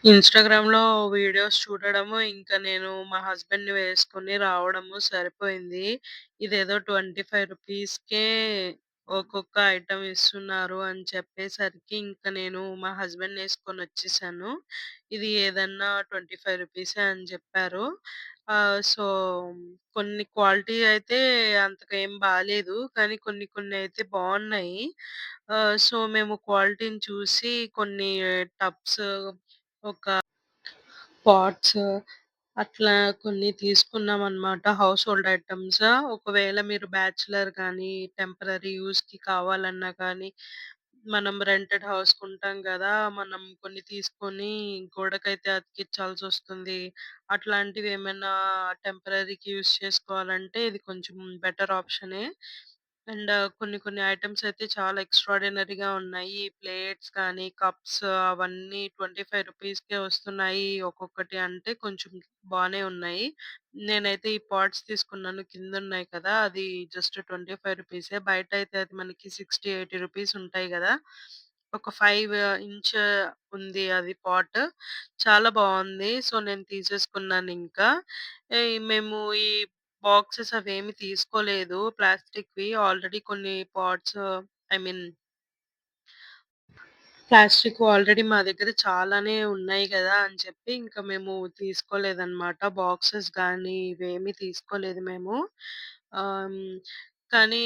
ఇన్‌స్టాగ్రామ్‌లో వీడియోస్ చూడడము, ఇంకా నేను మా హస్బెండ్‌ని వేసుకొని రావడము సరిపోయింది. ఇదేదో రూ. 25కే ఒక్కొక్క ఐటెమ్ ఇస్తున్నారు అని చెప్పేసరికి ఇంక నేను మా హస్బెండ్‌నేసుకొనొచ్చేసాను. ఇది ఏదన్నా రూ. 25 అని చెప్పారు. సో, కొన్ని క్వాలిటీ అయితే అంతగా ఏం బాలేదు. కానీ కొన్ని కొన్ని అయితే బావున్నాయి. సో, మేము క్వాలిటీని చూసి కొన్ని టబ్స్ ఒక పాట్స్ అట్లా కొన్ని తీసుకున్నామనమాట. House hold items. ఒకవేళ మీరు బ్యాచిలర్ గానీ, టెంపరరీ యూజ్‌కి కావాలన్నా కానీ, మనం రెంటెడ్ హౌస్‌కుంటాం గదా! మనం కొన్ని తీసుకొని గోడకైతే అతికిచ్చాల్సొస్తుంది. అట్లాంటివేమైనా టెంపరరీకి యూజ్ చేసుకోవాలంటే ఇది కొంచెం బెటర్ ఆప్షనే. అండ్ కొన్ని కొన్ని ఐటెమ్స్ అయితే చాలా ఎక్స్‌ట్రార్డినరీగా ఉన్నాయి. ప్లేట్స్ కానీ, కప్స్ అవన్నీ రూ. 25కే వస్తున్నాయి ఒక్కొక్కటి అంటే కొంచెం బానే ఉన్నాయి. నేనైతే ఈ పాట్స్ తీసుకున్నాను కిందున్నాయి కదా! అది జస్ట్ రూ. 25 బయటైతే అది మనకి 60, 80 ఉంటాయి గదా! ఒక 5 ఇంచ్ ఉంది అది పాట్. చాలా బావుంది. సో, నేను తీసేసుకున్నానింకా. మేము ఈ బాక్సెస్ అవేమి తీసుకోలేదు ప్లాస్టిక్‌వి. ఆల్రెడీ కొన్ని పాట్స్ ఐ మీన్ ప్లాస్టిక్‌వి ఆల్రెడీ మా దగ్గర చాలానే ఉన్నాయి గదా! అని చెప్పి ఇంక మేము తీసుకోలేదనమాట. బాక్సెస్ గానీ ఇవేమి తీసుకోలేదు మేము. ఆహ్, హ్మ్. కానీ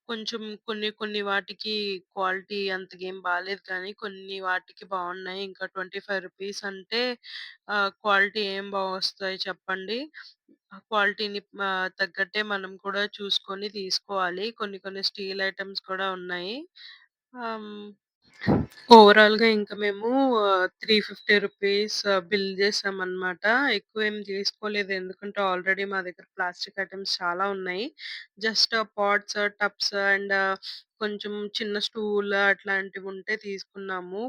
కొంచెం కొన్ని కొన్ని వాటికి క్వాలిటీ అంతగేం బాలేదు కానీ కొన్ని వాటికి బావున్నాయి. ఇంకా రూ. 25 అంటే క్వాలిటీ ఏం బావొస్తాయి చెప్పండి? ఆ క్వాలిటీని తగ్గట్టే మనం కూడా చూసుకొని తీసుకోవాలి. కొన్ని కొన్ని స్టీల్ ఐటెమ్స్ కూడా ఉన్నాయి. ఆహ్, హ్మ్. ఓవరాల్‌గా ఇంక మేము రూ. 350 బిల్ జేసామనమాట. ఎక్కువేం జేసుకోలేదు. ఎందుకంటే ఆల్రెడీ మా దగ్గర ప్లాస్టిక్ ఐటెమ్స్ చాలా ఉన్నాయి. జస్ట్ పాట్స్, టబ్స్ అండ్ కొంచెం చిన్న స్టూల్ అట్లాంటివుంటే తీసుకున్నాము.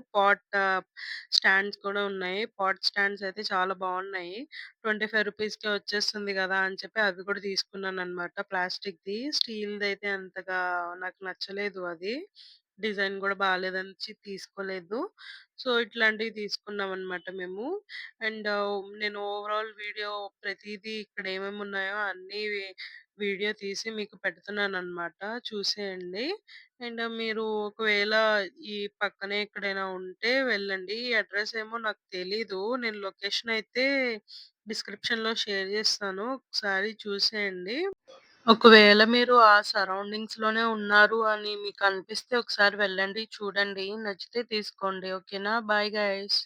స్టాండ్స్ కూడా ఉన్నాయి. పాట్ స్టాండ్స్ అయితే చాలా బావున్నాయి. రూ. 25కే వచ్చేస్తుంది గదా! అని చెప్పి అవి కూడా తీసుకున్నాననమాట ప్లాస్టిక్‌ది. స్టీల్‌దయితే అంతగా నాకు నచ్చలేదు అది. డిజైన్ గూడా బాలేదనిచి తీసుకోలేదు. సో, ఇట్లాంటివి తీసుకున్నామనమాట మేము. అండ్ నేను ఓవరాల్ వీడియో ప్రతీదీ ఇక్కడ ఏమేమున్నాయో అన్నీ వీడియో తీసి మీకు పెడుతున్నాననమాట. చూసేయండి. అండ్ మీరు ఒకవేళ ఈ పక్కనే ఎక్కడైనా ఉంటే వెళ్ళండి. ఈ అడ్రెస్ ఏమో నాకు తెలీదు. నేను లొకేషన్ అయితే డిస్క్రిప్షన్‌లో షేర్ జేస్తాను. ఒకసారి చూసేయండి. ఒకవేళ మీరు ఆ సరౌండింగ్స్‌లోనే ఉన్నారు అని మీకనిపిస్తే ఒకసారి వెళ్ళండి, చూడండి. నచ్చితే తీసుకోండి. ఓకేనా? Bye guys.